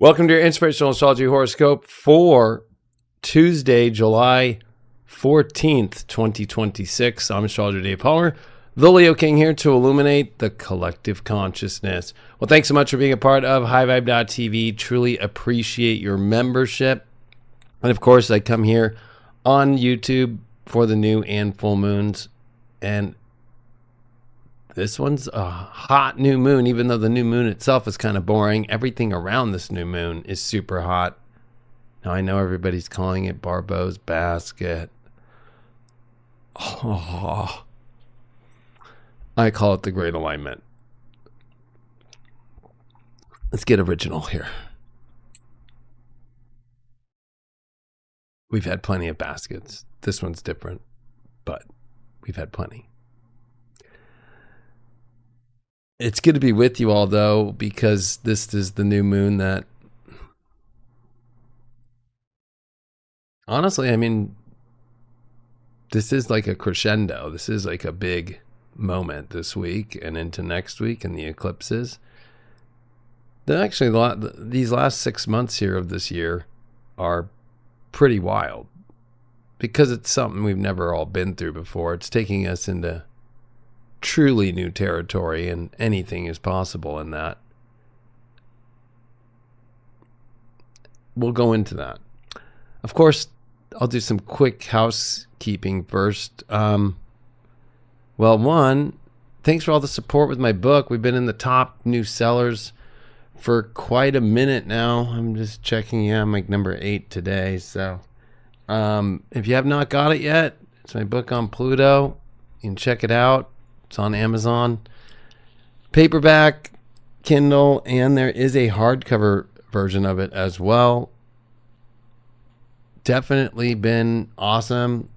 Welcome to your Inspirational Astrology Horoscope for Tuesday, July 14th, 2026. I'm Astrologer Dave Palmer, the Leo King, here to illuminate the collective consciousness. Well, thanks so much for being a part of highvibe.tv. Truly appreciate your membership. And of course, I come here on YouTube for the new and full moons. And this one's a hot new moon, even though the new moon itself is kind of boring. Everything around this new moon is super hot. Now, I know everybody's calling it Barbeau's basket. Oh, I call it the Great Alignment. Let's get original here. We've had plenty of baskets. This one's different, but we've had plenty. It's good to be with you all, though, because this is the new moon that, honestly, I mean, this is like a crescendo. This is like a big moment this week and into next week and the eclipses. They're actually, these last 6 months here of this year are pretty wild because it's something we've never all been through before. It's taking us into truly new territory, and anything is possible in that. We'll go into that. Of course, I'll do some quick housekeeping first. Well, one, thanks for all the support with my book. We've been in the top new sellers for quite a minute now. I'm just checking. Yeah, I'm like number 8 today. So if you have not got it yet, it's my book on Pluto. You can check it out. It's on Amazon, paperback, Kindle, and there is a hardcover version of it as well. Definitely been awesome,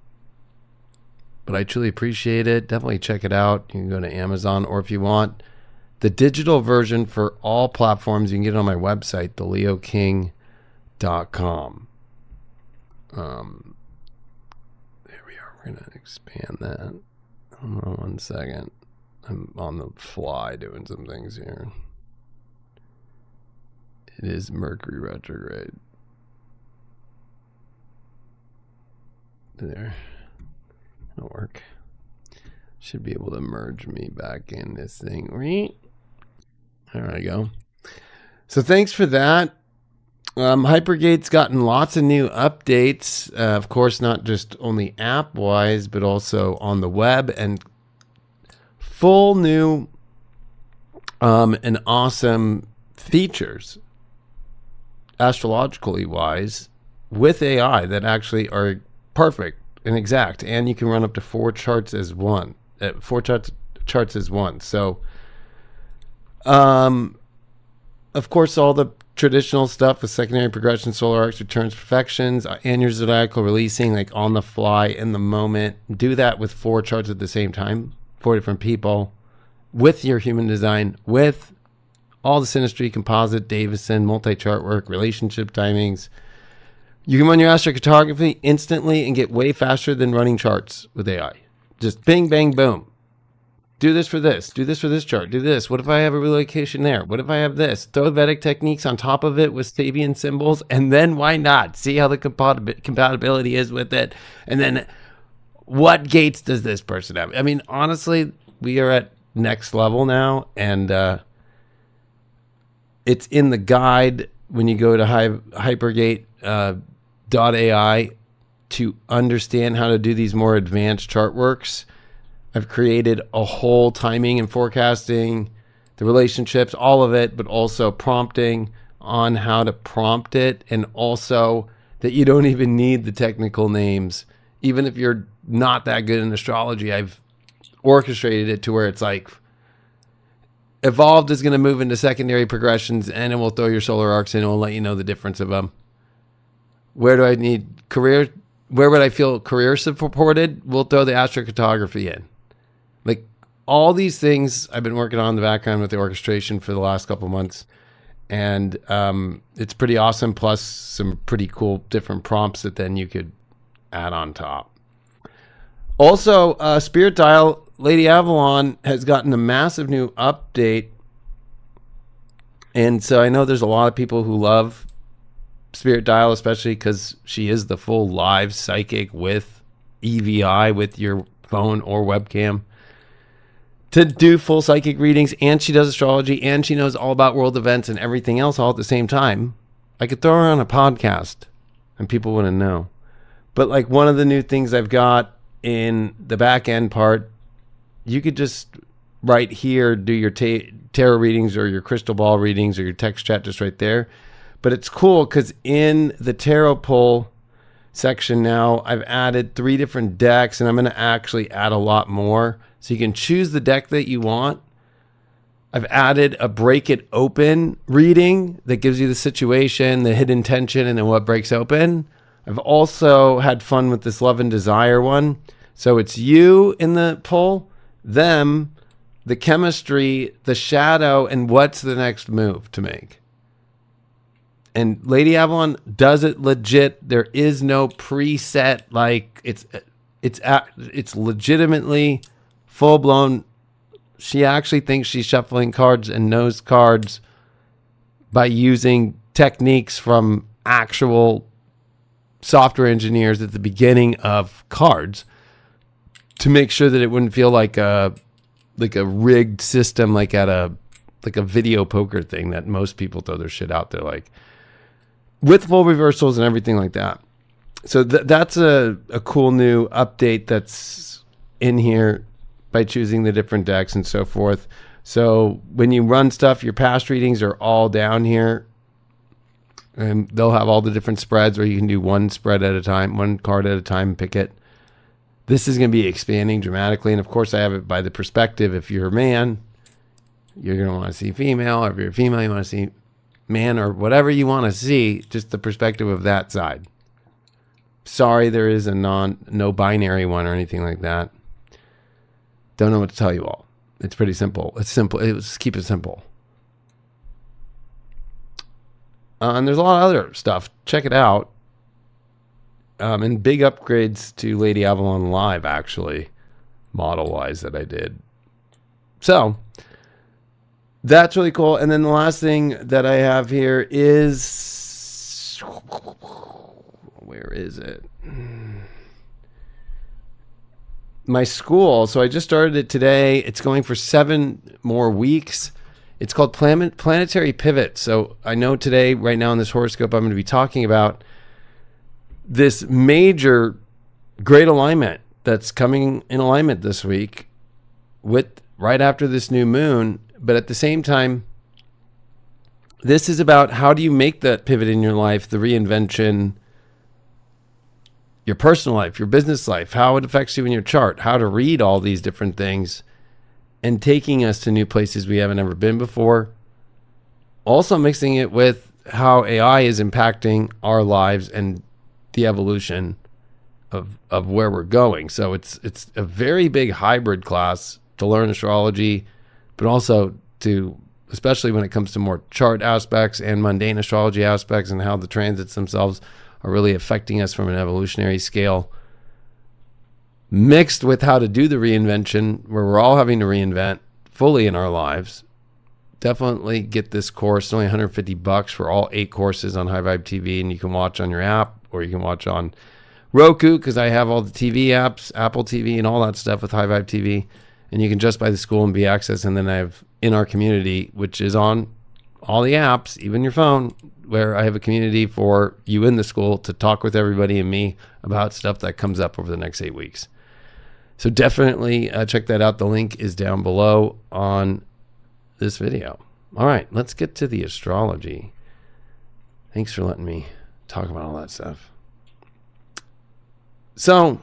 but I truly appreciate it. Definitely check it out. You can go to Amazon, or if you want the digital version for all platforms, you can get it on my website, theleoking.com. There we are. We're going to expand that. Hold on 1 second. I'm on the fly doing some things here. It is Mercury retrograde. There. That'll work. Should be able to merge me back in this thing. There I go. So thanks for that. Hypergate's gotten lots of new updates, of course, not just only app-wise, but also on the web, and full new and awesome features, astrologically wise, with AI that actually are perfect and exact, and you can run up to 4 charts as one. 4 charts as one. So, of course, all the traditional stuff with secondary progression, solar arcs, returns, perfections, and your zodiacal releasing, like on the fly in the moment. Do that with 4 charts at the same time, 4 different people, with your human design, with all the synastry, composite, Davison, multi-chart work, relationship timings. You can run your astrocartography instantly and get way faster than running charts with AI. Just bing, bang, boom. Do this for this. Do this for this chart. Do this. What if I have a relocation there? What if I have this? Throw Vedic techniques on top of it with Sabian symbols, and then why not? See how the compatibility is with it. And then what gates does this person have? I mean, honestly, we are at next level now, and it's in the guide when you go to hypergate.ai to understand how to do these more advanced chart works. I've created a whole timing and forecasting, the relationships, all of it, but also prompting on how to prompt it, and also that you don't even need the technical names. Even if you're not that good in astrology, I've orchestrated it to where it's like, evolved is going to move into secondary progressions, and it will throw your solar arcs in, and it will let you know the difference of them. Where do I need career? Where would I feel career supported? We'll throw the astrocartography in. Like, all these things I've been working on in the background with the orchestration for the last couple months. And it's pretty awesome. Plus some pretty cool different prompts that then you could add on top. Also, Spirit Dial, Lady Avalon has gotten a massive new update. And so I know there's a lot of people who love Spirit Dial, especially because she is the full live psychic with EVI with your phone or webcam to do full psychic readings. And she does astrology, and she knows all about world events and everything else all at the same time. I could throw her on a podcast and people wouldn't know. But like one of the new things I've got in the back end part, you could just right here do your tarot readings or your crystal ball readings or your text chat just right there. But it's cool because in the tarot pull section now, I've added 3 different decks, and I'm going to actually add a lot more. So you can choose the deck that you want. I've added a break it open reading that gives you the situation, the hidden tension, and then what breaks open. I've also had fun with this love and desire one. So it's you in the pull, them, the chemistry, the shadow, and what's the next move to make. And Lady Avalon does it legit. There is no preset. Like it's legitimately full blown. She actually thinks she's shuffling cards and knows cards by using techniques from actual software engineers at the beginning of cards to make sure that it wouldn't feel like a rigged system, like at a video poker thing that most people throw their shit out there like, with full reversals and everything like that. So that's a cool new update that's in here by choosing the different decks and so forth. So when you run stuff, your past readings are all down here. And they'll have all the different spreads where you can do one spread at a time, one card at a time, and pick it. This is going to be expanding dramatically. And of course, I have it by the perspective. If you're a man, you're going to want to see female. Or if you're a female, you want to see man, or whatever you want to see, just the perspective of that side. Sorry, there is a no binary one or anything like that. Don't know what to tell you all. It's pretty simple. It's simple. Let's keep it simple. And there's a lot of other stuff. Check it out. And big upgrades to Lady Avalon Live, actually, model-wise, that I did. So that's really cool. And then the last thing that I have here is, where is it? My school. So I just started it today. It's going for 7 more weeks. It's called Planetary Pivots. So I know today, right now in this horoscope, I'm going to be talking about this major great alignment that's coming in alignment this week with right after this new moon. But at the same time, this is about how do you make that pivot in your life, the reinvention, your personal life, your business life, how it affects you in your chart, how to read all these different things, and taking us to new places we haven't ever been before. Also mixing it with how AI is impacting our lives and the evolution of where we're going. So it's a very big hybrid class to learn astrology, but also to, especially when it comes to more chart aspects and mundane astrology aspects and how the transits themselves are really affecting us from an evolutionary scale, mixed with how to do the reinvention, where we're all having to reinvent fully in our lives. Definitely get this course. It's only $150 for all 8 courses on High Vibe TV, and you can watch on your app or you can watch on Roku, because I have all the TV apps, Apple TV and all that stuff with High Vibe TV. And you can just buy the school and be access. And then I have in our community, which is on all the apps, even your phone, where I have a community for you in the school to talk with everybody and me about stuff that comes up over the next 8 weeks. So definitely check that out. The link is down below on this video. All right, let's get to the astrology. Thanks for letting me talk about all that stuff. So,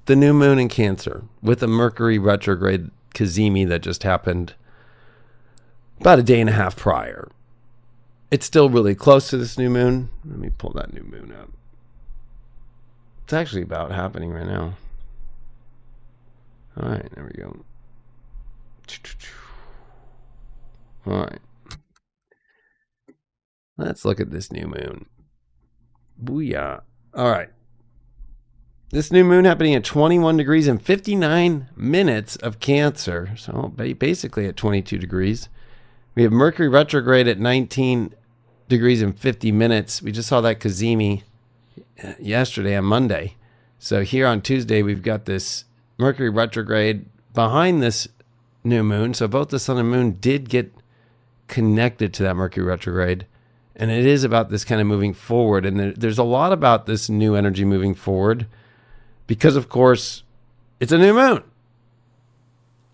the new moon in Cancer with a Mercury retrograde Cazimi that just happened about a day and a half prior. It's still really close to this new moon. Let me pull that new moon up. It's actually about happening right now. All right, there we go. All right. Let's look at this new moon. Booyah. All right. This new moon happening at 21 degrees and 59 minutes of Cancer. So basically at 22 degrees. We have Mercury retrograde at 19 degrees and 50 minutes. We just saw that Cazimi yesterday on Monday. So here on Tuesday, we've got this Mercury retrograde behind this new moon. So both the sun and moon did get connected to that Mercury retrograde. And it is about this kind of moving forward. And there's a lot about this new energy moving forward because, of course, it's a new moon.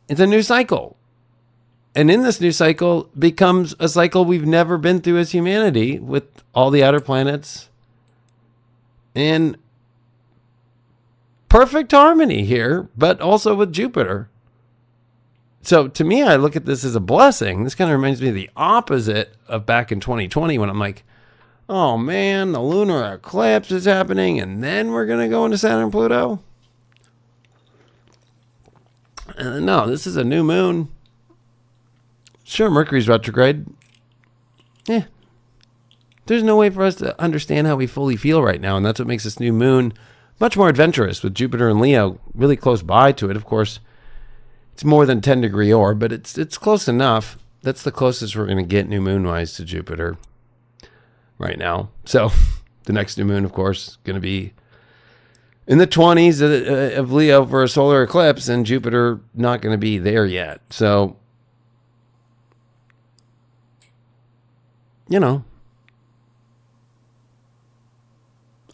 It's a new cycle. And in this new cycle becomes a cycle we've never been through as humanity with all the outer planets in perfect harmony here, but also with Jupiter. So to me, I look at this as a blessing. This kind of reminds me of the opposite of back in 2020 when I'm like, oh man, the lunar eclipse is happening and then we're going to go into Saturn and Pluto. No, this is a new moon. Sure, Mercury's retrograde. There's no way for us to understand how we fully feel right now. And that's what makes this new moon much more adventurous with Jupiter and Leo really close by to it. Of course, it's more than 10 degree orb, but it's close enough. That's the closest we're going to get new moon-wise to Jupiter right now. So the next new moon, of course, is going to be in the 20s of Leo for a solar eclipse, and Jupiter not going to be there yet. So, you know,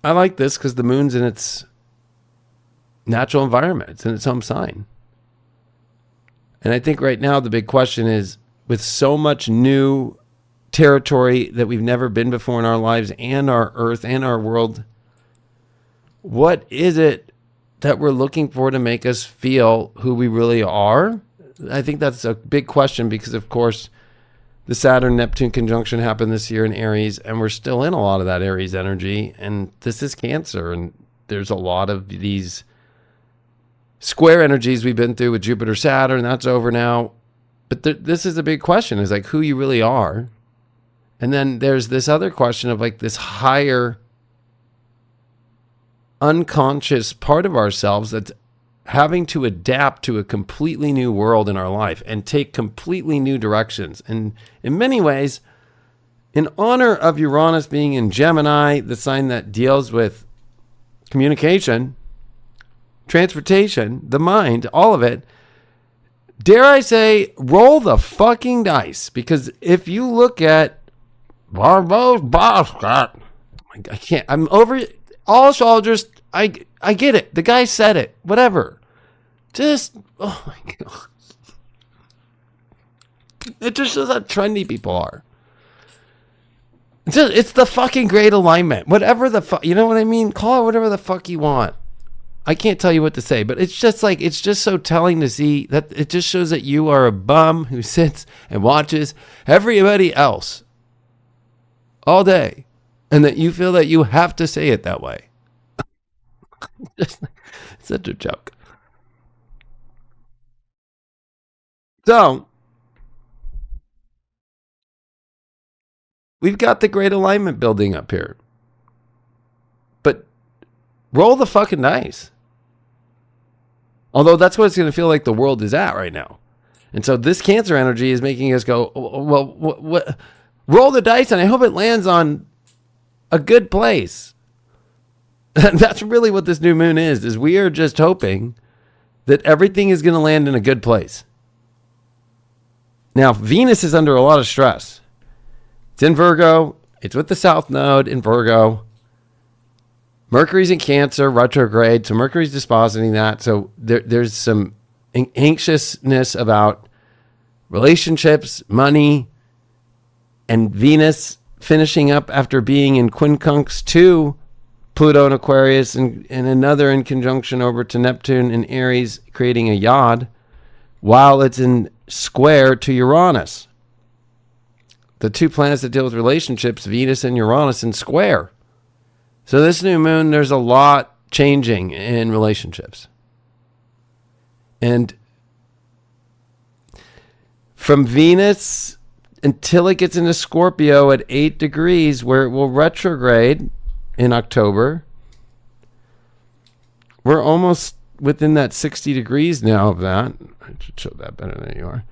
I like this because the moon's in its natural environment. It's in its home sign. And I think right now the big question is, with so much new territory that we've never been before in our lives and our earth and our world, what is it that we're looking for to make us feel who we really are? I think that's a big question because, of course, the Saturn-Neptune conjunction happened this year in Aries, and we're still in a lot of that Aries energy, and this is Cancer, and there's a lot of these square energies we've been through with Jupiter, Saturn. That's over now. But this is a big question, is like who you really are. And then there's this other question of like this higher unconscious part of ourselves that's having to adapt to a completely new world in our life and take completely new directions. And in many ways, in honor of Uranus being in Gemini, the sign that deals with communication, transportation, the mind, all of it, dare I say, roll the fucking dice. Because if you look at Barbo's Boscott, I can't, I'm over all astrologers. I get it. The guy said it. Whatever. Just, oh my God. It just shows how trendy people are. It's the fucking great alignment. Whatever the fuck, you know what I mean? Call it whatever the fuck you want. I can't tell you what to say, but it's just like, it's just so telling to see that it just shows that you are a bum who sits and watches everybody else all day and that you feel that you have to say it that way. Just such a joke. So, we've got the great alignment building up here. But roll the fucking dice. Although that's what it's going to feel like the world is at right now. And so this Cancer energy is making us go, well, what? Roll the dice, and I hope it lands on a good place. That's really what this new moon is we are just hoping that everything is going to land in a good place. Now, Venus is under a lot of stress. It's in Virgo. It's with the South Node in Virgo. Mercury's in Cancer, retrograde. So Mercury's dispositing that. So there's some anxiousness about relationships, money, and Venus finishing up after being in quincunx to Pluto in Aquarius and another in conjunction over to Neptune in Aries, creating a yod, while it's in square to Uranus. The two planets that deal with relationships, Venus and Uranus, in square. So this new moon, there's a lot changing in relationships. And from Venus until it gets into Scorpio at 8 degrees, where it will retrograde in October, We're almost within that 60 degrees now of that. I should show that better than you are.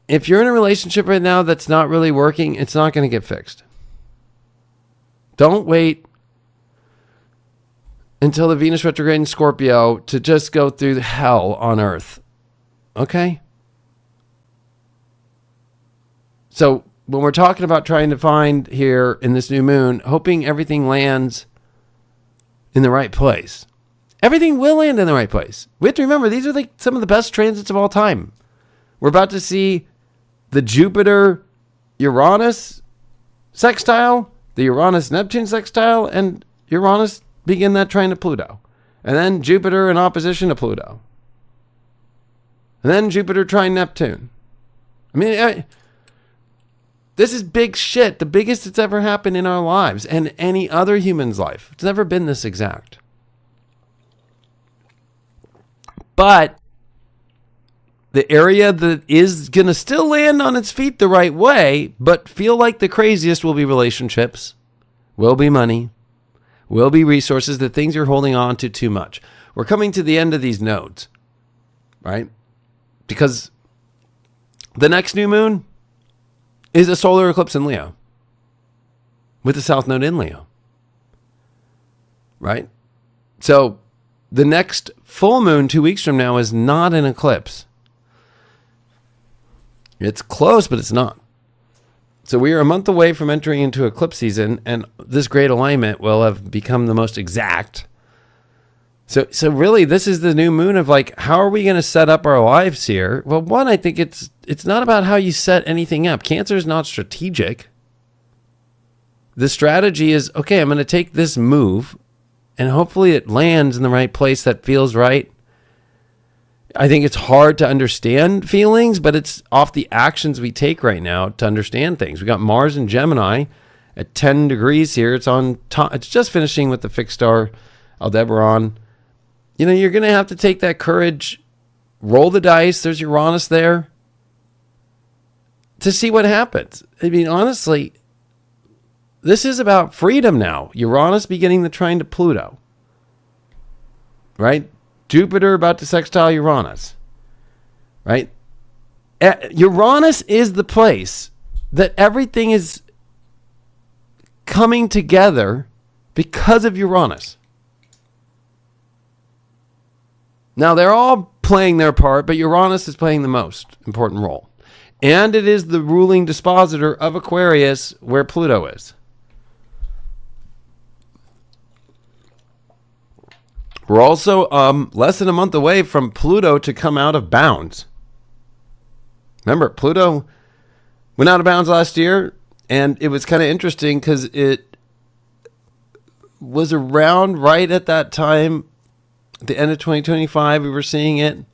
If you're in a relationship right now that's not really working, it's not going to get fixed. Don't wait until the Venus retrograde in Scorpio to just go through hell on Earth. Okay? So when we're talking about trying to find here in this new moon, hoping everything lands in the right place. Everything will land in the right place. We have to remember, these are like some of the best transits of all time. We're about to see the Jupiter-Uranus sextile, the Uranus-Neptune sextile, and Uranus begin that trine to Pluto. And then Jupiter in opposition to Pluto. And then Jupiter trine Neptune. I mean, this is big shit. The biggest it's ever happened in our lives and any other human's life. It's never been this exact. But the area that is going to still land on its feet the right way, but feel like the craziest, will be relationships, will be money, will be resources, the things you're holding on to too much. We're coming to the end of these nodes, right? Because the next new moon is a solar eclipse in Leo with the South Node in Leo, right? So the next full moon 2 weeks from now is not an eclipse. It's close, but it's not. So we are a month away from entering into eclipse season, and this great alignment will have become the most exact. So really, this is the new moon of like, how are we going to set up our lives here? Well, one, I think it's not about how you set anything up. Cancer is not strategic. The strategy is, okay, I'm going to take this move, and hopefully it lands in the right place that feels right. I think it's hard to understand feelings, but it's off the actions we take right now to understand things. We got Mars in Gemini at 10 degrees here. It's on top. It's just finishing with the fixed star Aldebaran. You know, you're going to have to take that courage, roll the dice. There's Uranus there to see what happens. I mean, honestly, this is about freedom now. Uranus beginning the trine to Pluto, right? Jupiter about to sextile Uranus, right? Uranus is the place that everything is coming together because of Uranus. Now, they're all playing their part, but Uranus is playing the most important role. And it is the ruling dispositor of Aquarius, where Pluto is. We're also less than a month away from Pluto to come out of bounds. Remember, Pluto went out of bounds last year, and it was kind of interesting because it was around right at that time, at the end of 2025, we were seeing it.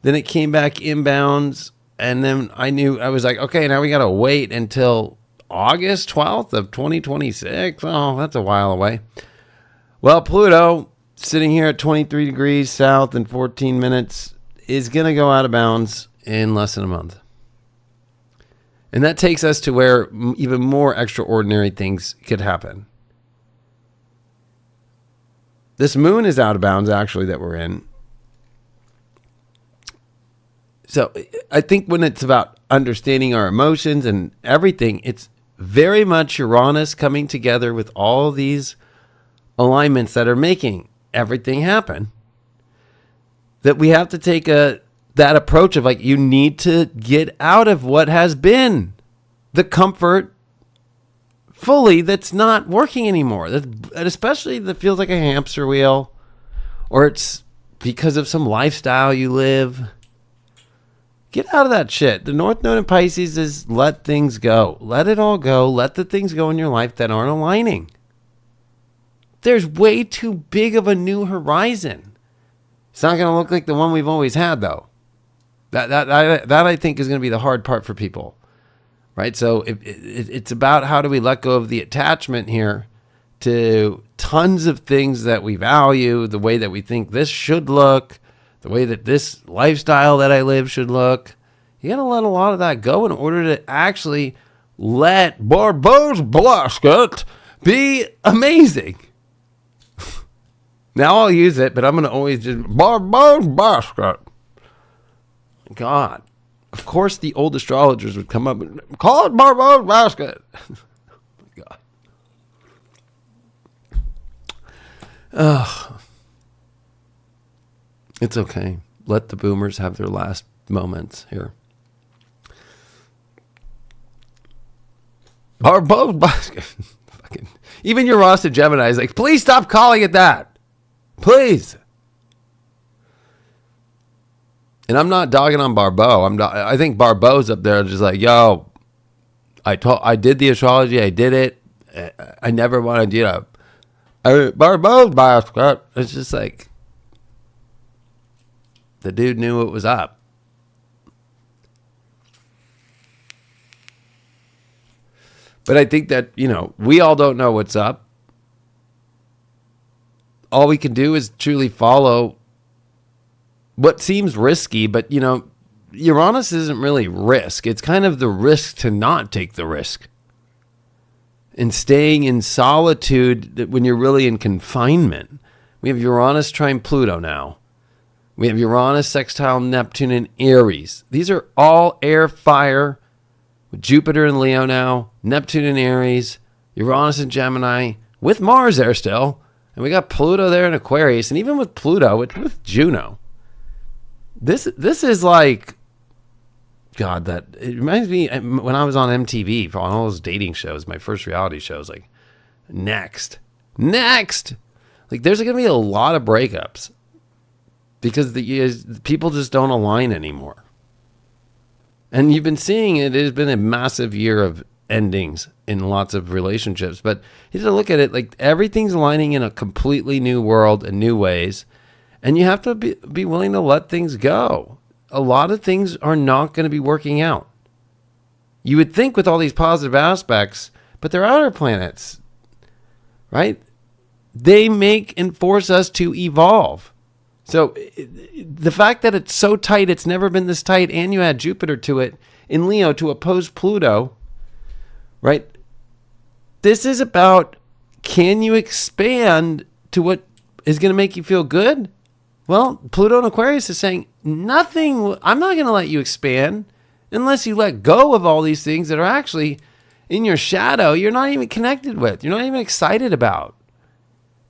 Then it came back in bounds, and then I was like, okay, now we got to wait until August 12th of 2026. Oh, that's a while away. Well, Pluto, sitting here at 23 degrees south in 14 minutes, is going to go out of bounds in less than a month. And that takes us to where even more extraordinary things could happen. This moon is out of bounds, actually, that we're in. So I think when it's about understanding our emotions and everything, it's very much Uranus coming together with all these alignments that are making everything happen, that we have to take that approach of like, you need to get out of what has been the comfort fully that's not working anymore, that especially that feels like a hamster wheel, or it's because of some lifestyle you live. Get out of that shit. The North Node in Pisces is let things go. Let it all go. Let the things go in your life that aren't aligning. There's way too big of a new horizon. It's not going to look like the one we've always had, though. That I think is going to be the hard part for people, right? So it's about how do we let go of the attachment here to tons of things that we value, the way that we think this should look, the way that this lifestyle that I live should look. You got to let a lot of that go in order to actually let Barbo's Blasket be amazing. Now I'll use it, but I'm going to always just Barbo's basket. God. Of course the old astrologers would come up and call it Barbo's basket. God. Ugh. It's okay. Let the boomers have their last moments here. Barbo's basket. Fucking. Even your Ross and Gemini is like, please stop calling it that. Please. And I'm not dogging on Barbeau. I think Barbeau's up there just like, yo, I did the astrology. I did it. I never wanted you to. Barbeau's basket. It's just like, the dude knew what was up. But I think that, we all don't know what's up. All we can do is truly follow what seems risky, but, Uranus isn't really risk. It's kind of the risk to not take the risk. And staying in solitude when you're really in confinement. We have Uranus trine Pluto now. We have Uranus sextile Neptune in Aries. These are all air, fire, with Jupiter in Leo now, Neptune in Aries, Uranus in Gemini, with Mars there still. And we got Pluto there in Aquarius. And even with Pluto, with Juno. This is like, God, that it reminds me when I was on MTV for all those dating shows, my first reality shows, like, next. Like, there's going to be a lot of breakups because the people just don't align anymore. And you've been seeing it. It has been a massive year of endings in lots of relationships. But you have to look at it like everything's aligning in a completely new world and new ways. And you have to be willing to let things go. A lot of things are not going to be working out. You would think with all these positive aspects, but they're outer planets, right? They make and force us to evolve. So the fact that it's so tight, it's never been this tight, and you add Jupiter to it in Leo to oppose Pluto, right? This is about, can you expand to what is going to make you feel good? Well, Pluto in Aquarius is saying, nothing, I'm not going to let you expand unless you let go of all these things that are actually in your shadow you're not even connected with, you're not even excited about.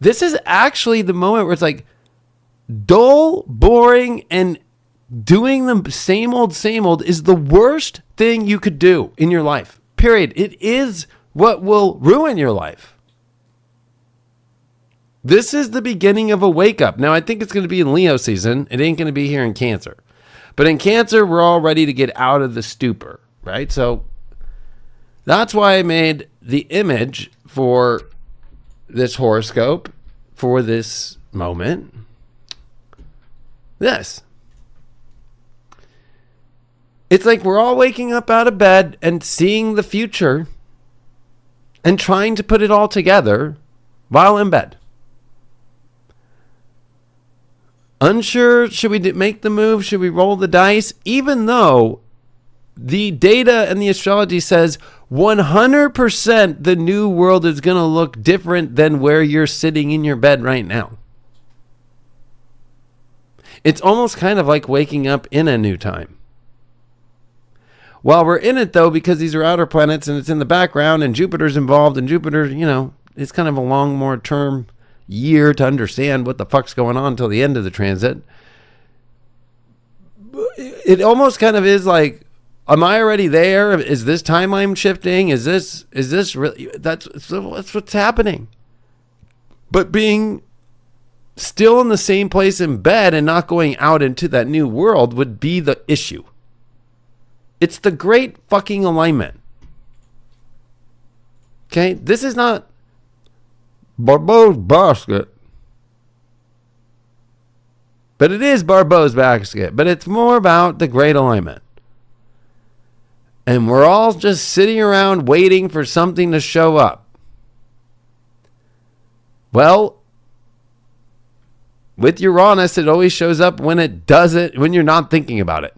This is actually the moment where it's like, dull, boring, and doing the same old is the worst thing you could do in your life. Period. It is what will ruin your life. This is the beginning of a wake up. Now, I think it's going to be in Leo season. It ain't going to be here in Cancer. But in Cancer, we're all ready to get out of the stupor, right? So that's why I made the image for this horoscope for this moment. This. It's like we're all waking up out of bed and seeing the future and trying to put it all together while in bed. Unsure, should we make the move? Should we roll the dice? Even though the data and the astrology says 100% the new world is going to look different than where you're sitting in your bed right now. It's almost kind of like waking up in a new time. While we're in it, though, because these are outer planets and it's in the background and Jupiter's involved, and Jupiter, it's kind of a long, more term year to understand what the fuck's going on until the end of the transit. It almost kind of is like, am I already there? Is this timeline shifting? Is this really, that's what's happening. But being still in the same place in bed and not going out into that new world would be the issue. It's the great fucking alignment. Okay? This is not Barbo's basket. But it is Barbo's basket. But it's more about the great alignment. And we're all just sitting around waiting for something to show up. Well, with Uranus, it always shows up when it doesn't, when you're not thinking about it.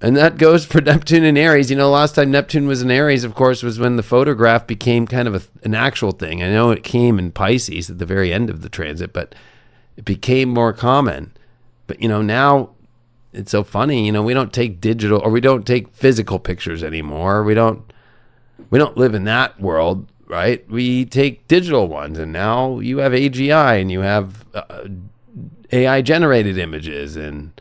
And that goes for Neptune and Aries. Last time Neptune was in Aries, of course, was when the photograph became kind of an actual thing. I know it came in Pisces at the very end of the transit, but it became more common. But, now it's so funny. We don't take digital, or we don't take physical pictures anymore. We don't live in that world, right? We take digital ones, and now you have AGI and you have AI generated images, and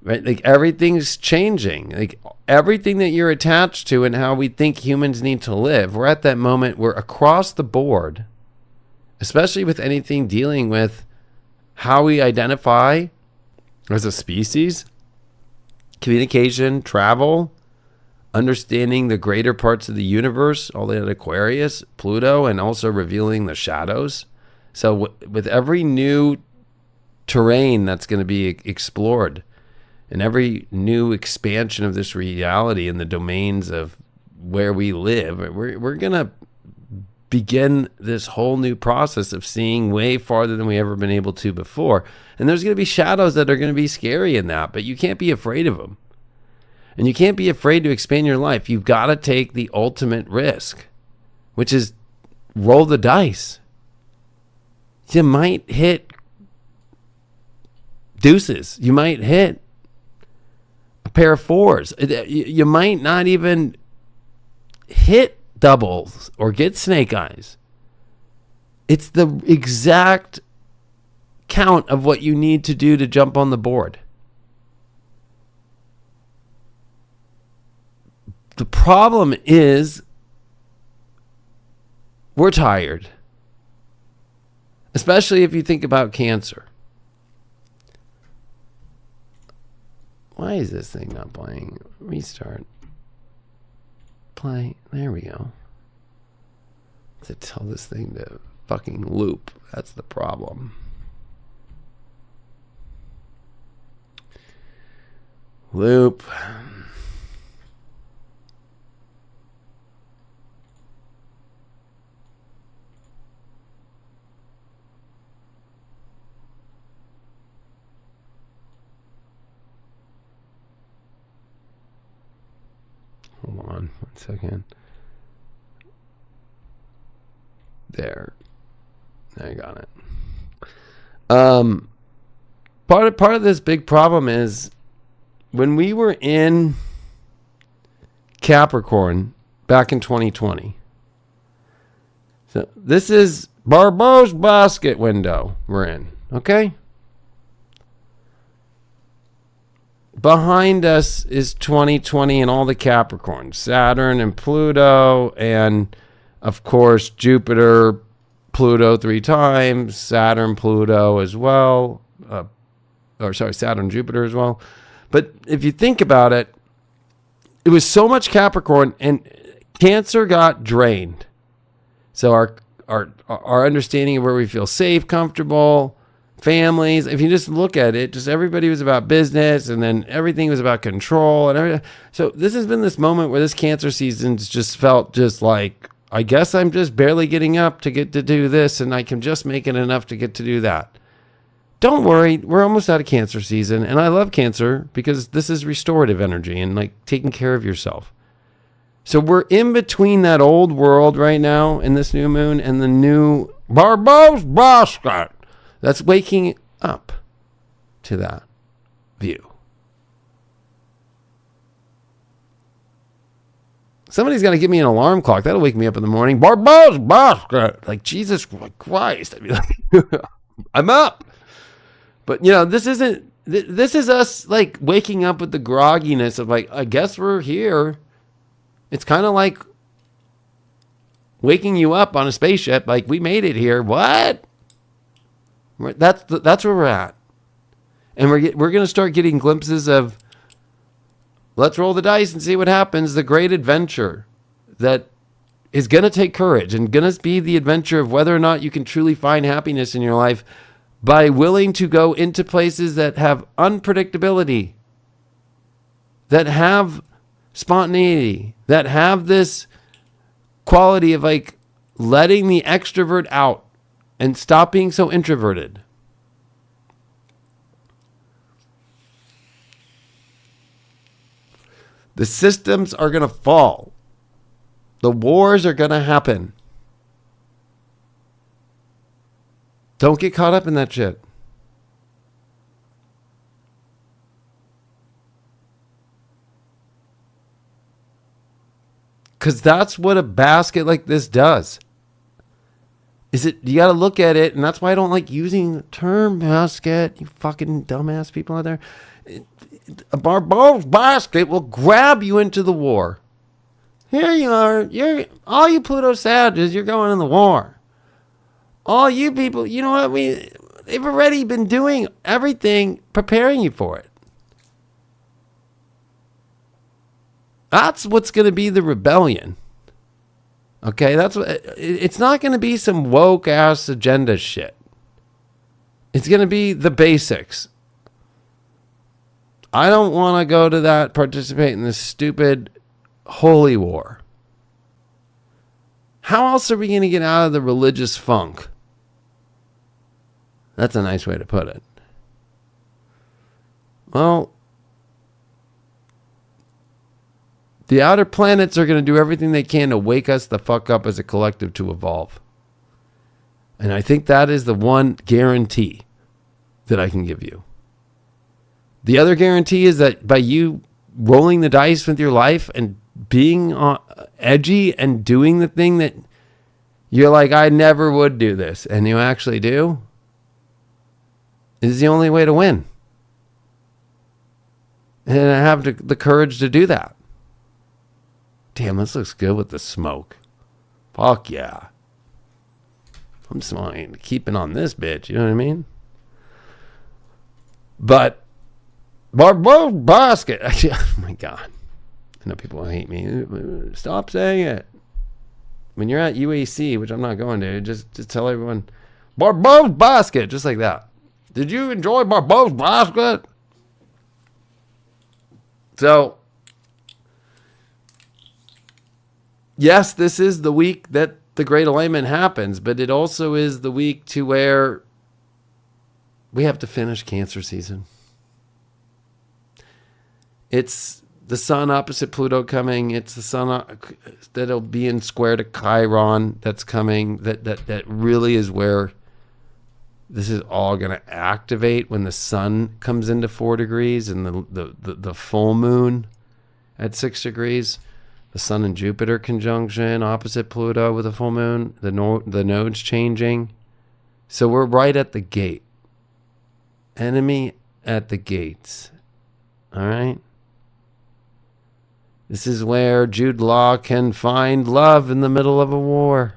right, like everything's changing. Like everything that you're attached to and how we think humans need to live, we're at that moment where across the board, especially with anything dealing with how we identify as a species, communication, travel, understanding the greater parts of the universe, all that Aquarius, Pluto, and also revealing the shadows. So with every new terrain that's going to be explored, and every new expansion of this reality in the domains of where we live, we're going to begin this whole new process of seeing way farther than we ever been able to before. And there's going to be shadows that are going to be scary in that, but you can't be afraid of them. And you can't be afraid to expand your life. You've got to take the ultimate risk, which is roll the dice. You might hit deuces. You might hit a pair of fours. You might not even hit doubles or get snake eyes. It's the exact count of what you need to do to jump on the board. The problem is we're tired, especially if you think about Cancer. Why is this thing not playing? Restart. Play. There we go. To tell this thing to fucking loop. That's the problem. Loop. Hold on 1 second. There. I got it. Part of this big problem is when we were in Capricorn back in 2020. So this is Barbeau's basket window we're in, okay? Behind us is 2020 and all the Capricorns, Saturn and Pluto, and of course Jupiter, Pluto 3 times, Saturn, Pluto as well, Saturn, Jupiter as well. But if you think about it, it was so much Capricorn, and Cancer got drained. So our understanding of where we feel safe, comfortable, families, if you just look at it, just everybody was about business, and then everything was about control and everything. So this has been this moment where this Cancer season's just felt just like, I guess I'm just barely getting up to get to do this, and I can just make it enough to get to do that. Don't worry, we're almost out of Cancer season, and I love Cancer because this is restorative energy and like taking care of yourself. So we're in between that old world right now in this new moon and the new Barbeau's basket. That's waking up to that view. Somebody's got to give me an alarm clock. That'll wake me up in the morning. Barbeau's basket. Like, Jesus Christ. I'd be like, I'm up. But, this is us, like, waking up with the grogginess of, like, I guess we're here. It's kind of like waking you up on a spaceship. Like, we made it here. What? That's where we're at. And we're going to start getting glimpses of, let's roll the dice and see what happens. The great adventure that is going to take courage and going to be the adventure of whether or not you can truly find happiness in your life by willing to go into places that have unpredictability, that have spontaneity, that have this quality of like letting the extrovert out and stop being so introverted. The systems are going to fall. The wars are going to happen. Don't get caught up in that shit. Because that's what a basket like this does. You got to look at it, and that's why I don't like using the term basket, you fucking dumbass people out there. A Barbo's basket will grab you into the war. Here you are. All you Pluto savages, you're going in the war. All you people, you know what? They've already been doing everything, preparing you for it. That's what's going to be the rebellion. Okay, it's not going to be some woke ass agenda shit. It's going to be the basics. I don't want to go to that, participate in this stupid holy war. How else are we going to get out of the religious funk? That's a nice way to put it. Well, the outer planets are going to do everything they can to wake us the fuck up as a collective to evolve. And I think that is the one guarantee that I can give you. The other guarantee is that by you rolling the dice with your life and being edgy and doing the thing that you're like, I never would do this, and you actually do, is the only way to win. And I have the courage to do that. Damn, this looks good with the smoke. Fuck yeah. I'm just wanting to keep it on this bitch, you know what I mean? But Barbo's basket. Actually, oh my God. I know people hate me. Stop saying it. When you're at UAC, which I'm not going to, just tell everyone, Barbo's basket, just like that. Did you enjoy Barbo's basket? So, yes, this is the week that the Great Alignment happens, but it also is the week to where we have to finish Cancer season. It's the sun opposite Pluto coming. It's the sun that'll be in square to Chiron that's coming. That really is where this is all going to activate when the sun comes into 4 degrees and the full moon at 6 degrees. The sun and Jupiter conjunction opposite Pluto with a full moon. The nodes changing. So we're right at the gate. Enemy at the gates. All right? This is where Jude Law can find love in the middle of a war.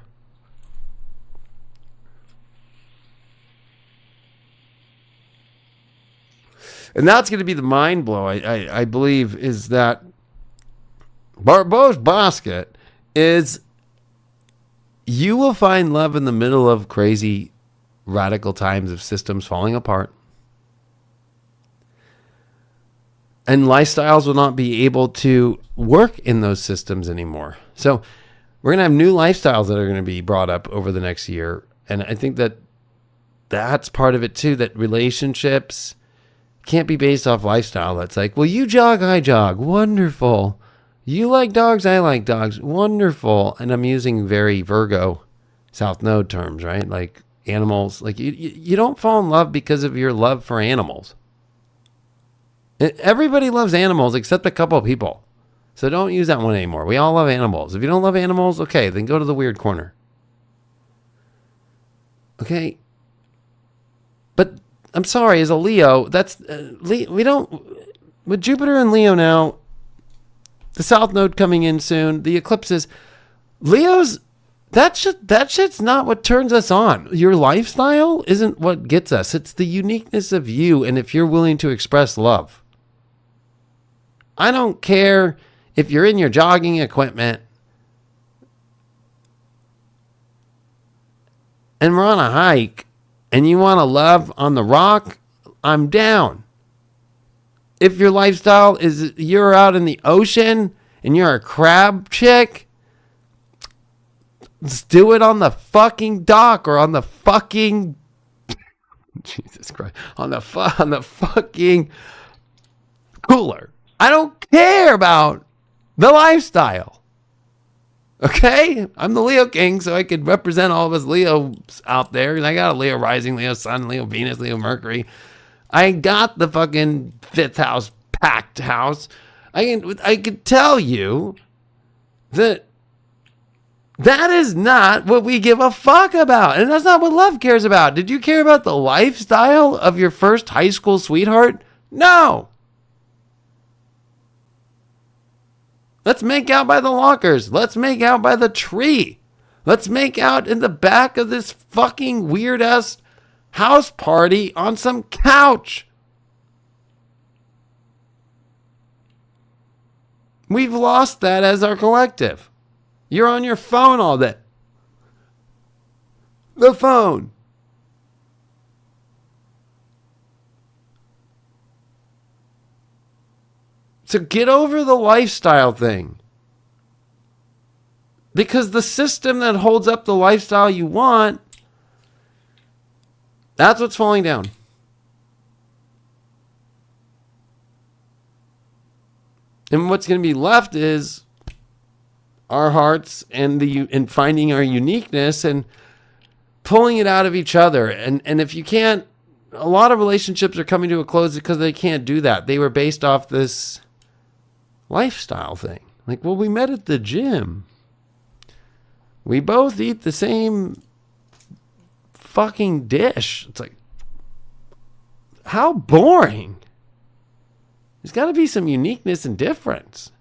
And that's going to be the mind blow, I believe, is that Barbo's basket is you will find love in the middle of crazy, radical times of systems falling apart. And lifestyles will not be able to work in those systems anymore. So we're going to have new lifestyles that are going to be brought up over the next year. And I think that that's part of it too, that relationships can't be based off lifestyle. That's like, well, you jog, I jog. Wonderful. You like dogs, I like dogs. Wonderful. And I'm using very Virgo South Node terms, right? Like animals. Like you don't fall in love because of your love for animals. Everybody loves animals except a couple of people. So don't use that one anymore. We all love animals. If you don't love animals, okay, then go to the weird corner. Okay? But I'm sorry, as a Leo, that's we don't with Jupiter and Leo now, the South Node coming in soon, the eclipses, Leos, that shit's not what turns us on. Your lifestyle isn't what gets us. It's the uniqueness of you, and if you're willing to express love. I don't care if you're in your jogging equipment and we're on a hike and you want to love on the rock, I'm down. If your lifestyle is you're out in the ocean and you're a crab chick, let's do it on the fucking dock or on the fucking Jesus Christ, on the fucking cooler. I don't care about the lifestyle. Okay? I'm the Leo king, so I could represent all of us Leos out there. I got a Leo rising, Leo sun, Leo Venus, Leo Mercury. I got the fucking fifth house, packed house. I could tell you that is not what we give a fuck about. And that's not what love cares about. Did you care about the lifestyle of your first high school sweetheart? No. Let's make out by the lockers. Let's make out by the tree. Let's make out in the back of this fucking weird-ass house party on some couch. We've lost that as our collective. You're on your phone all day. The phone. So get over the lifestyle thing. Because the system that holds up the lifestyle you want, that's what's falling down. And what's going to be left is our hearts and finding our uniqueness and pulling it out of each other. And if you can't, a lot of relationships are coming to a close because they can't do that. They were based off this lifestyle thing. Like, well, we met at the gym. We both eat the same fucking dish. It's like, how boring. There's got to be some uniqueness and difference.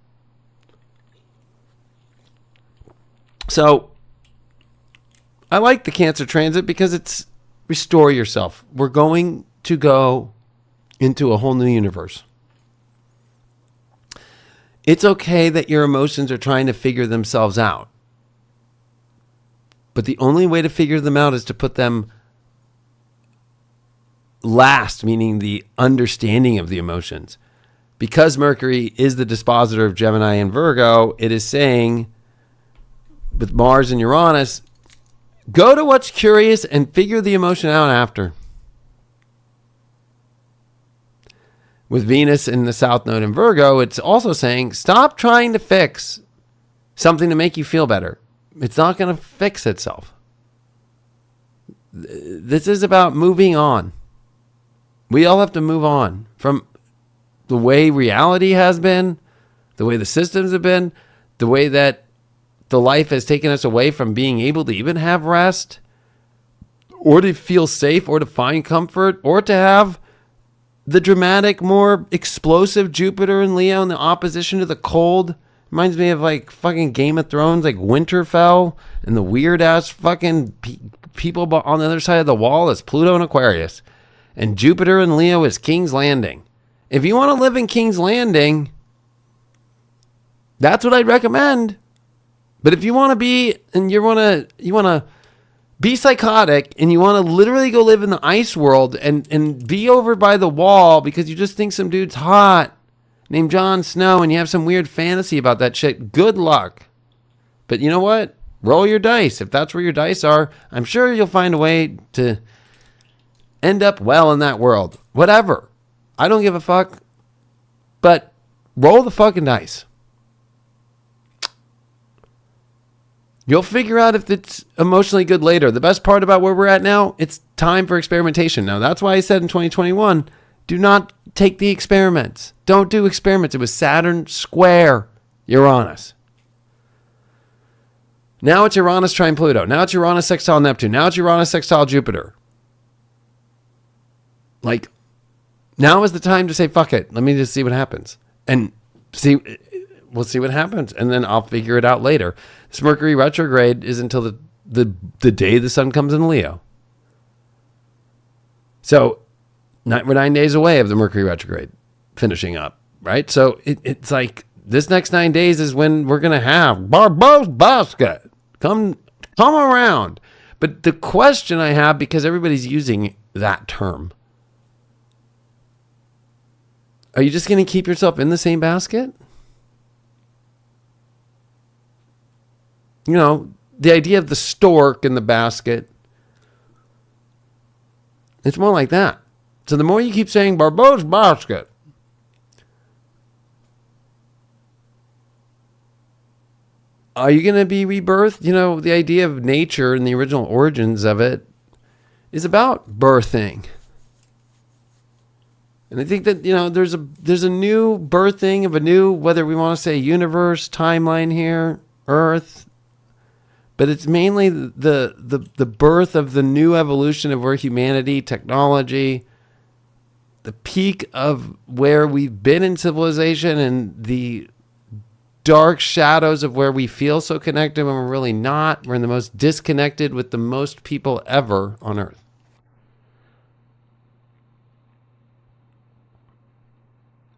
So, I like the Cancer transit because it's restore yourself. We're going to go into a whole new universe. It's okay that your emotions are trying to figure themselves out. But the only way to figure them out is to put them last, meaning the understanding of the emotions. Because Mercury is the dispositor of Gemini and Virgo, it is saying, with Mars and Uranus, go to what's curious and figure the emotion out after. With Venus in the South Node in Virgo, it's also saying, stop trying to fix something to make you feel better. It's not going to fix itself. This is about moving on. We all have to move on from the way reality has been, the way the systems have been, the way that the life has taken us away from being able to even have rest, or to feel safe, or to find comfort, or to have the dramatic, more explosive Jupiter and Leo in the opposition to the cold. Reminds me of like fucking Game of Thrones, like Winterfell, and the weird ass fucking people on the other side of the wall is Pluto and Aquarius. And Jupiter and Leo is King's Landing. If you want to live in King's Landing, that's what I'd recommend. But if you want to be, and you want to be psychotic, and you want to literally go live in the ice world and be over by the wall because you just think some dude's hot named Jon Snow, and you have some weird fantasy about that shit, good luck. But you know what? Roll your dice. If that's where your dice are, I'm sure you'll find a way to end up well in that world. Whatever. I don't give a fuck. But roll the fucking dice. You'll figure out if it's emotionally good later. The best part about where we're at now, it's time for experimentation. Now, that's why I said in 2021, do not take the experiments. Don't do experiments. It was Saturn square Uranus. Now it's Uranus trine Pluto. Now it's Uranus sextile Neptune. Now it's Uranus sextile Jupiter. Like, now is the time to say, fuck it. Let me just see what happens. And we'll see what happens. And then I'll figure it out later. This Mercury retrograde is until the day the sun comes in Leo. So we're 9 days away of the Mercury retrograde finishing up, right? So it's like this next 9 days is when we're going to have Barbo's basket. Come around. But the question I have, because everybody's using that term, are you just going to keep yourself in the same basket? You know, the idea of the stork in the basket, it's more like that. So the more you keep saying Barbo's basket, Are you going to be rebirthed? You know, the idea of nature and the original origins of it is about birthing. And I think that, you know, there's a new birthing of a new, whether we want to say universe, timeline here, Earth, but it's mainly the birth of the new evolution of where humanity, technology, the peak of where we've been in civilization and the dark shadows of where we feel so connected when we're really not. We're in the most disconnected with the most people ever on Earth.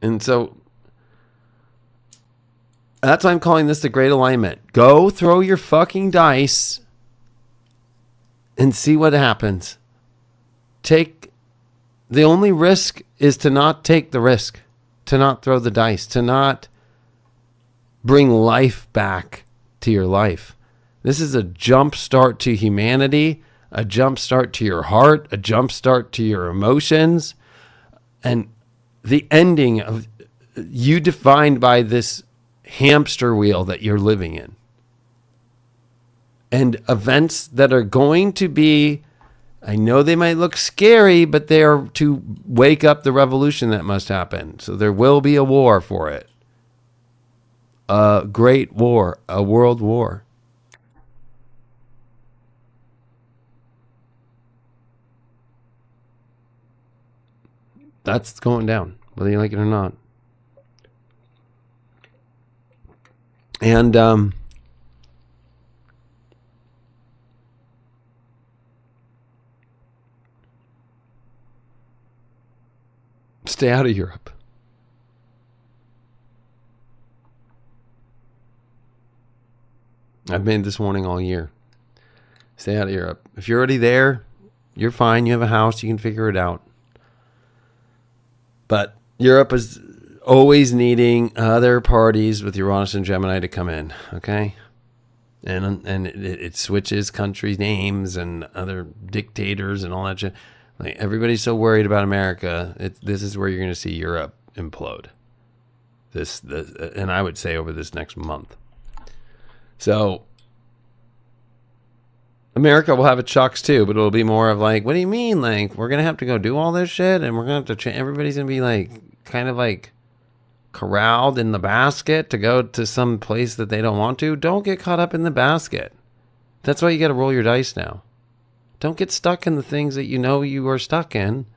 And so that's why I'm calling this the Great Alignment. Go throw your fucking dice and see what happens. The only risk is to not take the risk, to not throw the dice, to not bring life back to your life. This is a jump start to humanity, a jump start to your heart, a jump start to your emotions, and the ending of you defined by this hamster wheel that you're living in. And events that are going to be, I know they might look scary, but they are to wake up the revolution that must happen. So there will be a war for it. A great war, a world war. That's going down, whether you like it or not. And stay out of Europe. I've made this warning all year. Stay out of Europe. If you're already there, you're fine. You have a house. You can figure it out. But Europe is always needing other parties with Uranus and Gemini to come in, okay? And it switches country names and other dictators and all that shit. Like, everybody's so worried about America. This is where you're going to see Europe implode. And I would say over this next month. So America will have its shocks too, but it'll be more of like, what do you mean? Like, we're going to have to go do all this shit and we're going to have to change. Everybody's going to be like, kind of like corralled in the basket to go to some place that they don't want to. Don't get caught up in the basket. That's why you got to roll your dice now. Don't get stuck in the things that you know you are stuck in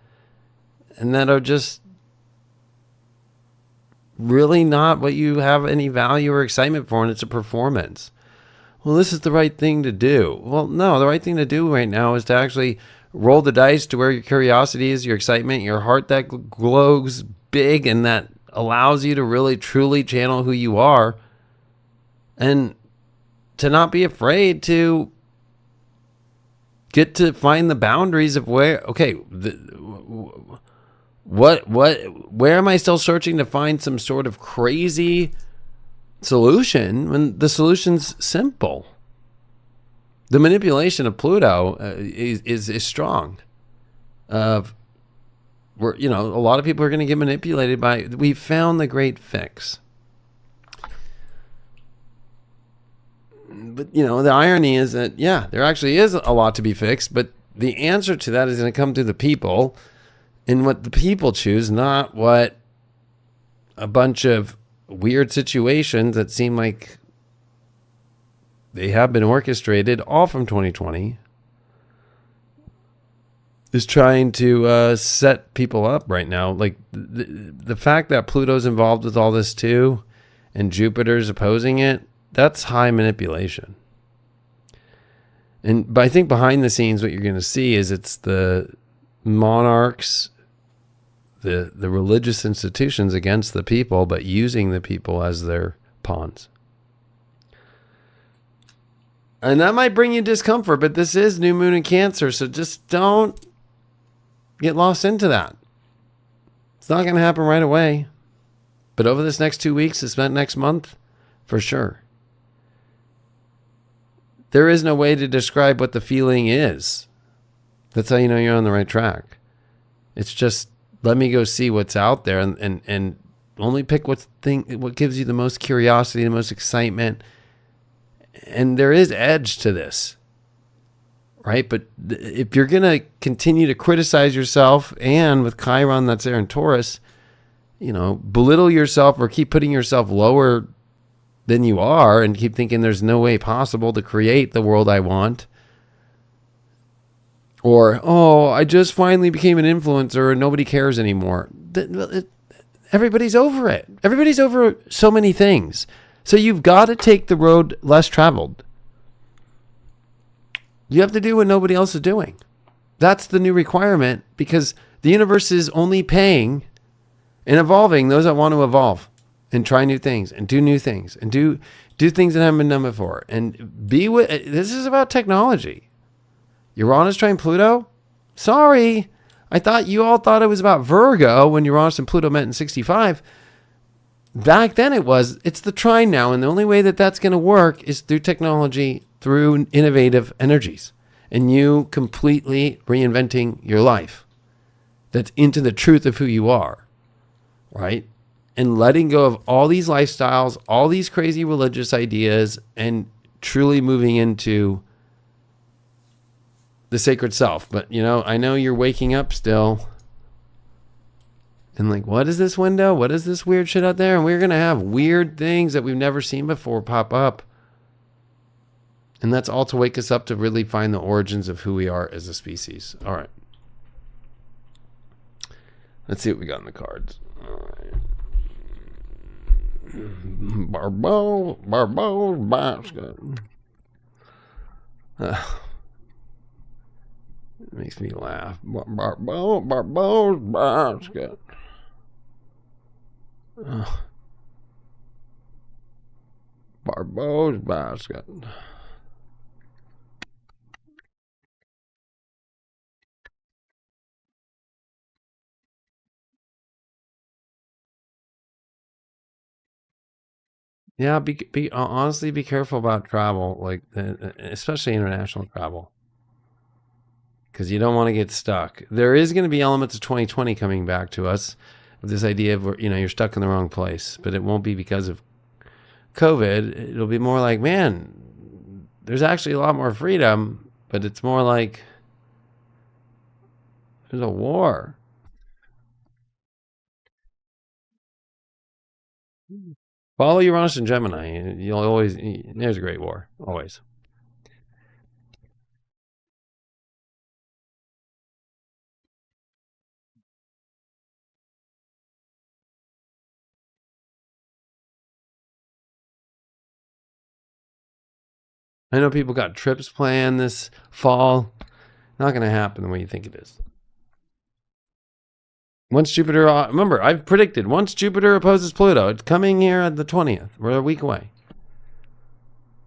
and that are just really not what you have any value or excitement for, and it's a performance. Well, this is the right thing to do. Well, no, the right thing to do right now is to actually roll the dice to where your curiosity is, your excitement, your heart that glows big and that allows you to really truly channel who you are, and to not be afraid to get to find the boundaries of where, okay, where am I still searching to find some sort of crazy solution when the solution's simple? The manipulation of Pluto is strong. A lot of people are going to get manipulated by, we found the great fix. But, the irony is that, there actually is a lot to be fixed, but the answer to that is going to come through the people and what the people choose, not what a bunch of weird situations that seem like they have been orchestrated all from 2020 is trying to set people up right now. Like the fact that Pluto's involved with all this too and Jupiter's opposing it, that's high manipulation. But I think behind the scenes what you're going to see is it's the monarchs, the religious institutions against the people, but using the people as their pawns. And that might bring you discomfort, but this is new moon in Cancer, so just don't get lost into that. It's not going to happen right away, but over this next 2 weeks, it's that next month, for sure. There is no way to describe what the feeling is. That's how you know you're on the right track. It's just, let me go see what's out there and only pick what gives you the most curiosity, the most excitement, And there is edge to this, right? But if you're going to continue to criticize yourself, and with Chiron that's there in Taurus, belittle yourself or keep putting yourself lower than you are and keep thinking there's no way possible to create the world I want. Or, oh, I just finally became an influencer and nobody cares anymore. Everybody's over it. Everybody's over so many things. So you've got to take the road less traveled. You have to do what nobody else is doing. That's the new requirement, because the universe is only paying and evolving those that want to evolve and try new things and do new things and do things that haven't been done before. And this is about technology. Uranus trine Pluto? Sorry. I thought you all thought it was about Virgo when Uranus and Pluto met in 65. Back then it's the trine now. And the only way that that's going to work is through technology, through innovative energies, and you completely reinventing your life. That's into the truth of who you are, right? And letting go of all these lifestyles, all these crazy religious ideas, and truly moving into the sacred self. But, I know you're waking up still. And like, what is this window? What is this weird shit out there? And we're going to have weird things that we've never seen before pop up. And that's all to wake us up to really find the origins of who we are as a species. All right. Let's see what we got in the cards. All right. Barbeau basket. It makes me laugh. Barbeau's basket. Barbeau's basket. Yeah, honestly, be careful about travel, like especially international travel, because you don't want to get stuck. There is going to be elements of 2020 coming back to us, with this idea of you're stuck in the wrong place, but it won't be because of COVID. It'll be more like, man, there's actually a lot more freedom, but it's more like there's a war. Follow Uranus and Gemini. You'll always, there's a great war, always. I know people got trips planned this fall. Not going to happen the way you think it is. Once Jupiter, remember, I've predicted once Jupiter opposes Pluto, it's coming here at the 20th. We're a week away.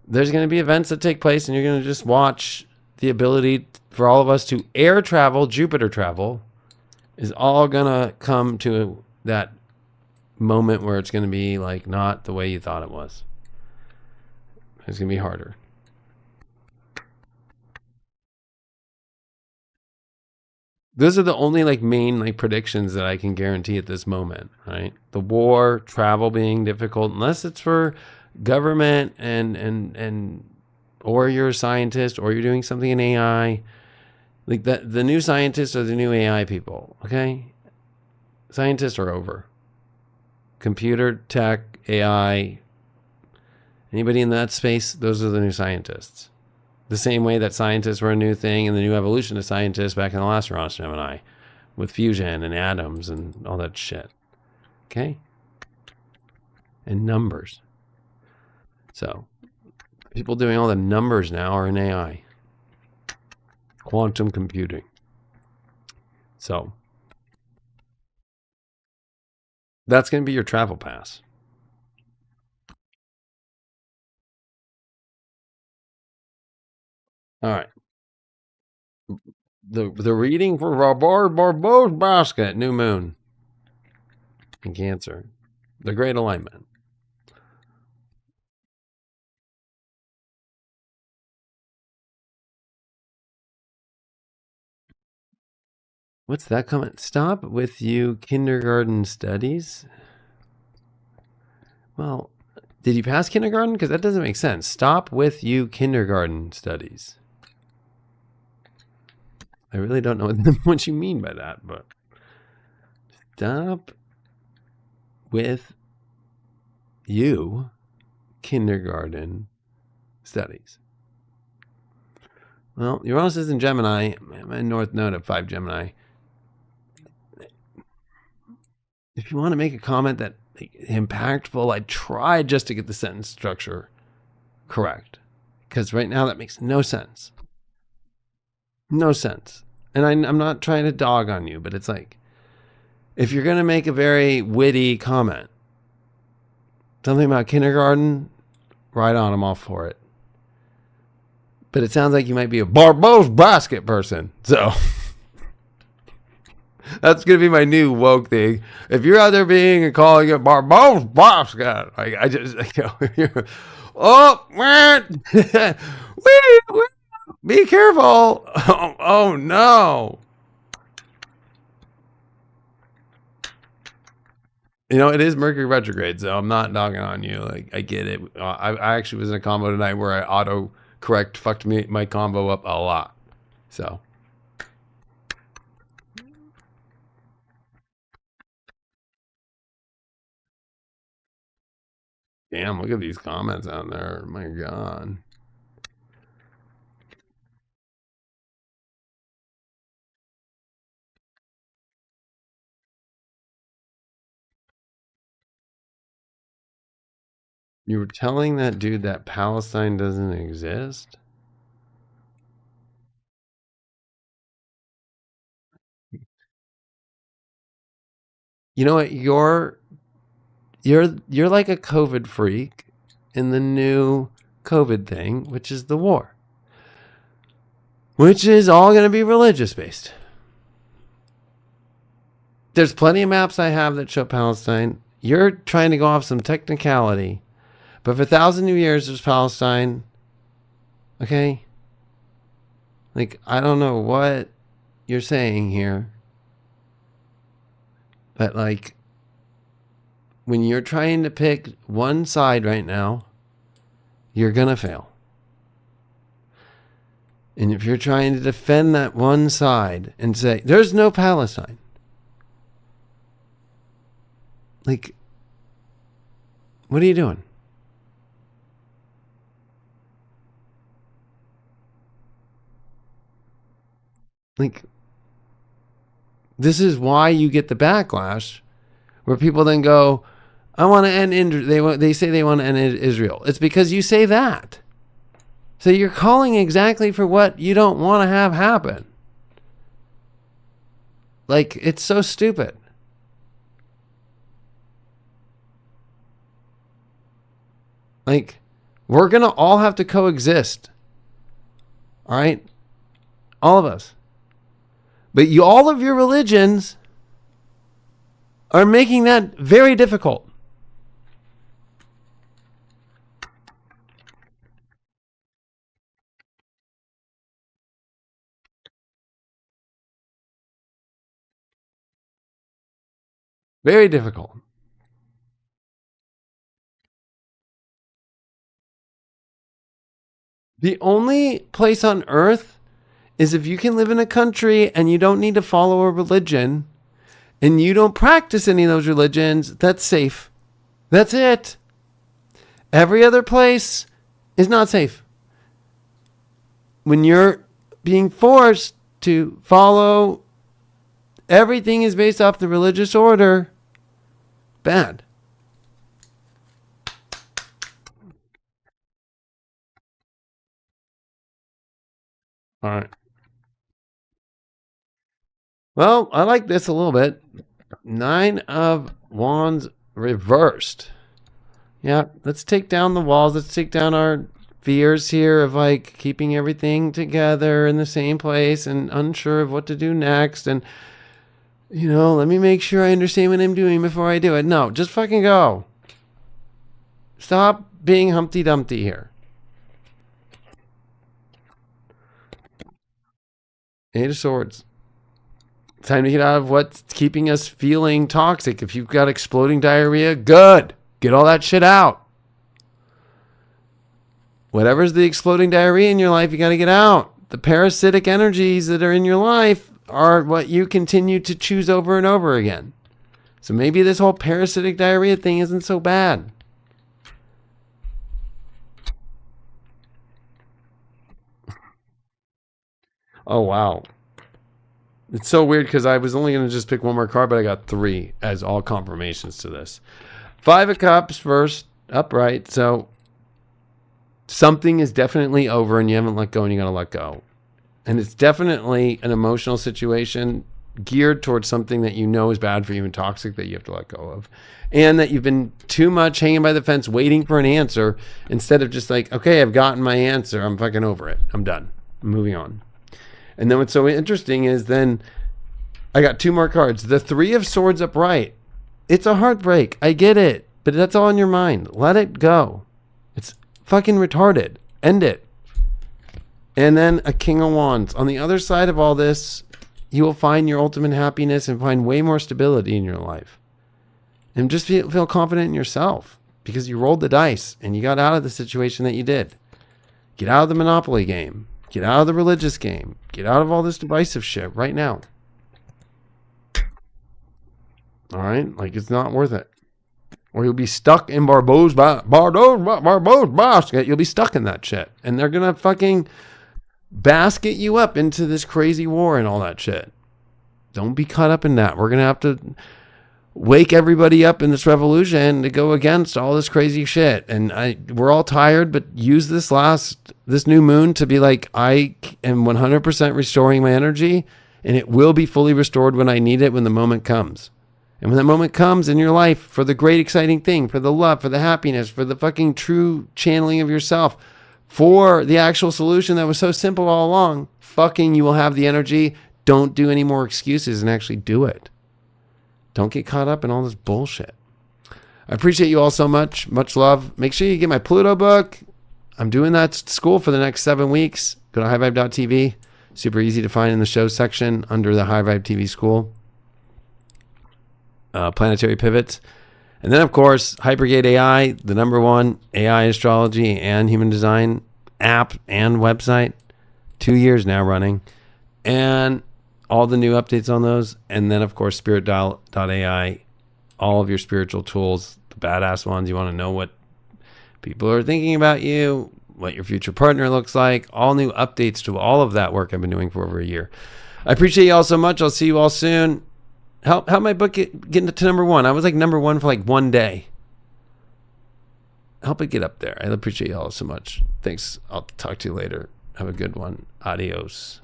There's going to be events that take place, and you're going to just watch the ability for all of us to air travel, Jupiter travel, is all going to come to that moment where it's going to be like not the way you thought it was. It's going to be harder. Those are the only main predictions that I can guarantee at this moment, right? The war, travel being difficult, unless it's for government and or you're a scientist or you're doing something in AI. Like the new scientists are the new AI people, okay? Scientists are over. Computer, tech, AI, anybody in that space, those are the new scientists. The same way that scientists were a new thing and the new evolution of scientists back in the last Uranus Gemini with fusion and atoms and all that shit. Okay? And numbers. So, people doing all the numbers now are in AI. Quantum computing. So, that's going to be your travel pass. All right. The reading for Barbeau's basket, new moon in Cancer, the great alignment. What's that comment? Stop with you kindergarten studies. Well, Did you pass kindergarten? Because that doesn't make sense. Stop with you kindergarten studies. I really don't know what you mean by that, but stop with you kindergarten studies. Well, Uranus is in Gemini. I'm in North Node at 5 Gemini. If you want to make a comment that impactful, I tried just to get the sentence structure correct, because right now that makes no sense. No sense. And I'm not trying to dog on you, but it's like, if you're going to make a very witty comment, something about kindergarten, right on, I'm all for it. But it sounds like you might be a Barbo's basket person. So that's going to be my new woke thing. If you're out there being and calling it Barbo's basket, I just, oh, man. Be careful. Oh, no. You know, it is Mercury retrograde, so I'm not dogging on you. Like, I get it. I actually was in a combo tonight where I auto-correct fucked my combo up a lot. So. Damn, look at these comments out there. My God. You were telling that dude that Palestine doesn't exist? You know what? You're like a COVID freak in the new COVID thing, which is the war, which is all going to be religious based. There's plenty of maps I have that show Palestine. You're trying to go off some technicality, but for 1,000 years there's Palestine. Okay? Like, I don't know what you're saying here, but like, when you're trying to pick one side right now, you're going to fail. And if you're trying to defend that one side and say, there's no Palestine, like, what are you doing? Like, this is why you get the backlash where people then go, I want to end they say they want to end Israel. It's because you say that. So you're calling exactly for what you don't want to have happen. Like, it's so stupid. Like, we're going to all have to coexist. All right? All of us. But all of your religions are making that very difficult. Very difficult. The only place on earth is if you can live in a country and you don't need to follow a religion and you don't practice any of those religions, that's safe. That's it. Every other place is not safe. When you're being forced to follow, everything is based off the religious order, bad. All right. Well, I like this a little bit. 9 of Wands reversed. Yeah, let's take down the walls. Let's take down our fears here of like keeping everything together in the same place and unsure of what to do next. And, you know, let me make sure I understand what I'm doing before I do it. No, just fucking go. Stop being Humpty Dumpty here. 8 of Swords. Time to get out of what's keeping us feeling toxic. If you've got exploding diarrhea, good. Get all that shit out. Whatever's the exploding diarrhea in your life, you got to get out. The parasitic energies that are in your life are what you continue to choose over and over again. So maybe this whole parasitic diarrhea thing isn't so bad. Oh, wow. It's so weird because I was only going to just pick one more card, but I got 3 as all confirmations to this. 5 of Cups first, upright. So something is definitely over and you haven't let go and you got to let go. And it's definitely an emotional situation geared towards something that you know is bad for you and toxic that you have to let go of. And that you've been too much hanging by the fence waiting for an answer instead of just like, okay, I've gotten my answer. I'm fucking over it. I'm done. I'm moving on. And then what's so interesting is then I got 2 more cards. The 3 of Swords upright. It's a heartbreak. I get it. But that's all in your mind. Let it go. It's fucking retarded. End it. And then a King of Wands. On the other side of all this, you will find your ultimate happiness and find way more stability in your life. And just feel confident in yourself because you rolled the dice and you got out of the situation that you did. Get out of the Monopoly game. Get out of the religious game. Get out of all this divisive shit right now. All right? Like, it's not worth it. Or you'll be stuck in Barbeau's basket. You'll be stuck in that shit. And they're going to fucking basket you up into this crazy war and all that shit. Don't be caught up in that. We're going to have to wake everybody up in this revolution to go against all this crazy shit. And we're all tired, but use this new moon to be like, I am 100% restoring my energy and it will be fully restored when I need it, when the moment comes. And when that moment comes in your life for the great exciting thing, for the love, for the happiness, for the fucking true channeling of yourself, for the actual solution that was so simple all along, fucking you will have the energy. Don't do any more excuses and actually do it. Don't get caught up in all this bullshit. I appreciate you all so much. Much love. Make sure you get my Pluto book. I'm doing that at school for the next 7 weeks. Go to highvibe.tv. Super easy to find in the show section under the High Vibe TV school. Planetary Pivots. And then, of course, Hypergate AI, the #1 AI astrology and human design app and website. 2 years now running. And all the new updates on those. And then, of course, spirit.ai, all of your spiritual tools, the badass ones. You want to know what people are thinking about you, what your future partner looks like, all new updates to all of that work I've been doing for over a year. I appreciate you all so much. I'll see you all soon. Help my book get into #1. I was like #1 for like 1 day. Help it get up there. I appreciate you all so much. Thanks. I'll talk to you later. Have a good one. Adios.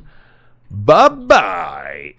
Bye-bye.